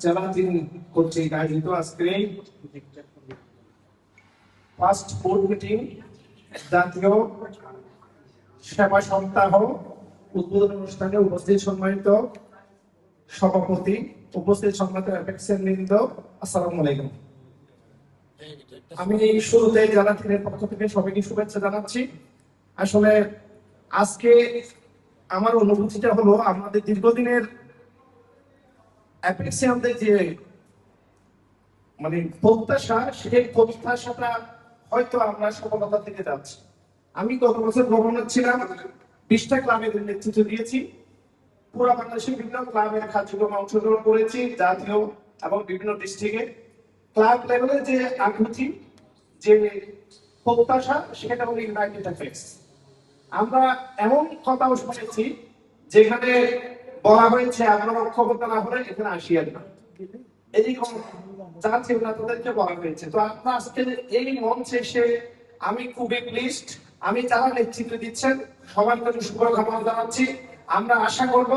জেলা যিনি কর্তৃক আয়োজিত আজকের এই ফার্স্ট বোর্ড মিটিং জাতীয় সেবা সপ্তাহ উদ্বোধন অনুষ্ঠানে উপস্থিত সম্মানিত সভাপতি, উপস্থিত সম্মানিত বৃন্দ, আসসালামু আলাইকুম। আমি শুরুতে জেলা তিনের পক্ষ থেকে সবাইকে শুভেচ্ছা জানাচ্ছি। আসলে আজকে আমার অনুভূতিটা হলো আমাদের দীর্ঘদিনের অ্যাপেক্সিয়ানদের যে প্রত্যাশা, সেই প্রত্যাশাটা হয়তো আমরা সফলতা থেকে যাচ্ছি। আমি গত বছর গভর্নর ছিলাম, 20টা ক্লাবের নেতৃত্ব দিয়েছি, পুরো বাংলাদেশের বিভিন্ন ক্লাবের কার্যক্রমে অংশগ্রহণ করেছি, জাতীয় এবং বিভিন্ন ডিস্ট্রিক্টে। ক্লাব লেভেলে যে আকুতি, যে প্রত্যাশা, সেটা হলো ইউনাইটেড অ্যাপেক্স। আমরা এমন কথাও শুনেছি যেখানে বলা হয়েছে আপনারা ঐক্যবদ্ধ না হলে এখানে আসিয়েন না, এরকম জাতীয় নেতাদেরকে বলা হয়েছে। তো আপনার আজকে এই মঞ্চে এসে আমি খুবই প্লিজড। আমি যারা নেতৃত্ব দিচ্ছেন সবার কাছে শুভকামনা জানাচ্ছি। আমরা আশা করব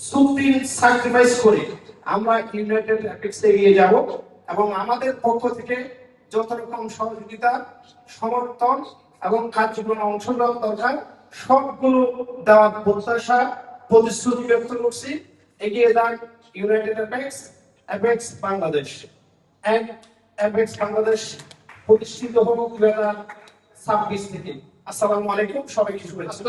সুপ্রিম স্যাক্রিফাইস করে আমরা ইউনাইটেড অ্যাপেক্সে এগিয়ে যাব এবং আমাদের পক্ষ থেকে যত রকম সহযোগিতা, সমর্থন এবং কার্যক্রমে অংশগ্রহণ দরকার সবগুলো দেওয়ার প্রত্যাশা, প্রতিশ্রুতি ব্যক্ত করছি। এগিয়ে যান United apex Bangladesh. Apex Bangladesh প্রতিষ্ঠিত হোক 2026 থেকে। আসসালামু আলাইকুম, সবাইকে শুভেচ্ছা।